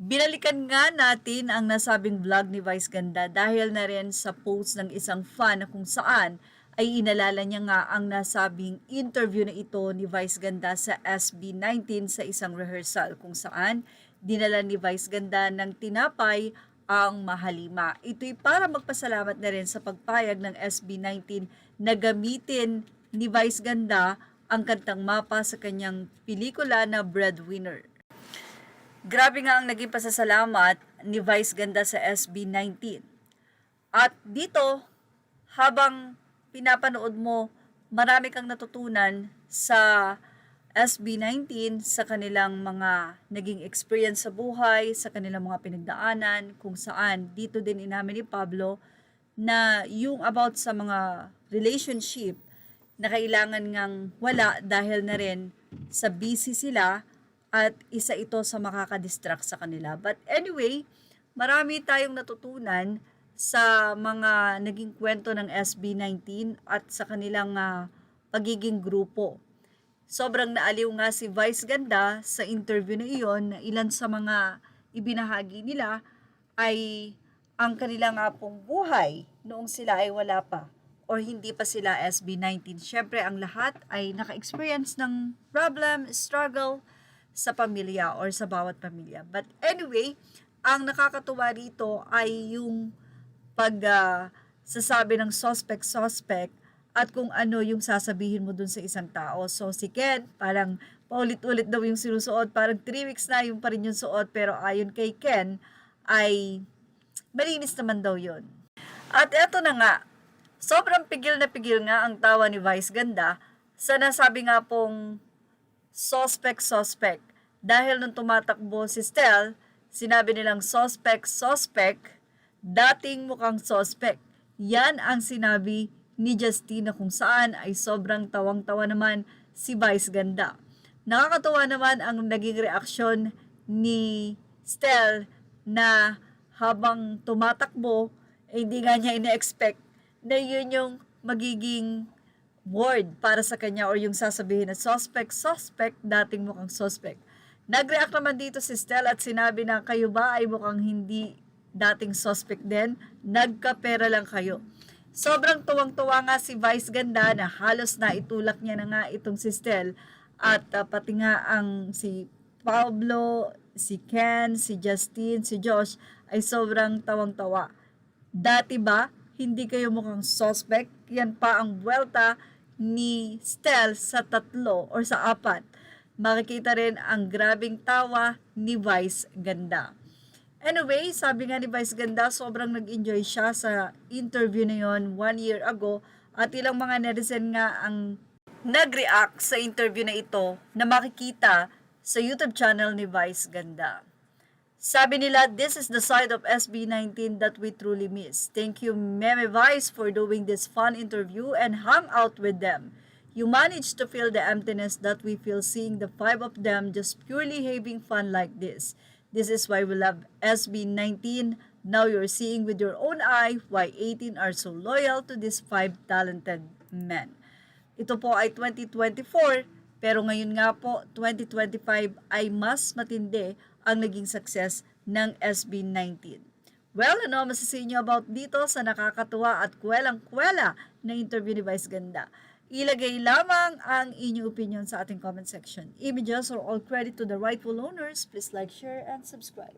Binalikan nga natin ang nasabing vlog ni Vice Ganda dahil na rin sa post ng isang fan na kung saan ay inalala niya nga ang nasabing interview na ito ni Vice Ganda sa SB19 sa isang rehearsal kung saan dinala ni Vice Ganda ng tinapay ang mahalima. Ito'y para magpasalamat na rin sa pagpayag ng SB19 na gamitin ni Vice Ganda ang kantang Mapa sa kanyang pelikula na Breadwinner. Grabe nga ang naging pasasalamat ni Vice Ganda sa SB19. At dito, habang pinapanood mo, marami kang natutunan sa SB19, sa kanilang mga naging experience sa buhay, sa kanilang mga pinagdaanan, kung saan dito din inamin ni Pablo na yung about sa mga relationship na kailangan ngang wala dahil na rin sa busy sila at isa ito sa makakadistract sa kanila. But anyway, marami tayong natutunan sa mga naging kwento ng SB19 at sa kanilang pagiging grupo. Sobrang naaliw nga si Vice Ganda sa interview na iyon na ilan sa mga ibinahagi nila ay ang kanilang pong buhay noong sila ay wala pa or hindi pa sila SB19. Siyempre, ang lahat ay naka-experience ng problem, struggle, sa pamilya or sa bawat pamilya. But anyway, ang nakakatuwa rito ay yung sasabi ng suspect at kung ano yung sasabihin mo dun sa isang tao. So si Ken, parang paulit-ulit daw yung sinusuot. Parang 3 weeks na yung pa rin yung suot. Pero ayon kay Ken, ay malinis naman daw yun. At eto na nga, sobrang pigil na pigil nga ang tawa ni Vice Ganda sa nasabi nga pong suspect. Dahil nung tumatakbo si Stel, sinabi nilang suspect, dating mukhang suspect. Yan ang sinabi ni Justine na kung saan ay sobrang tawang-tawa naman si Vice Ganda. Nakakatawa naman ang naging reaksyon ni Stel na habang tumatakbo, hindi nga niya ina-expect na yun yung magiging word para sa kanya or yung sasabihin na suspect, dating mukhang suspect. Nag-react naman dito si Stel at sinabi na kayo ba ay mukhang hindi dating suspect din? Nagkapera lang kayo. Sobrang tuwang-tuwa nga si Vice Ganda na halos na itulak niya na nga itong si Stel at pati nga ang si Pablo, si Ken, si Justine, si Josh ay sobrang tawang-tawa. Dati ba hindi kayo mukhang suspect? Yan pa ang buwelta ni Stel sa 3 or sa 4. Makikita rin ang grabing tawa ni Vice Ganda. Anyway, sabi nga ni Vice Ganda, sobrang nag-enjoy siya sa interview na yon 1 year ago at ilang mga netizen nga ang nag-react sa interview na ito na makikita sa YouTube channel ni Vice Ganda. Sabi nila, this is the side of SB19 that we truly miss. Thank you, Meme Vice, for doing this fun interview and hang out with them. You managed to fill the emptiness that we feel seeing the 5 of them just purely having fun like this. This is why we love SB19. Now you're seeing with your own eye why 18 are so loyal to these 5 talented men. Ito po ay 2024, pero ngayon nga po, 2025 ay mas matindi ang naging success ng SB19. Well, ano masasabi niyo about dito sa nakakatuwa at kwelang-kwela na interview ni Vice Ganda? Ilagay lamang ang inyong opinion sa ating comment section. Images or all credit to the rightful owners. Please like, share, and subscribe.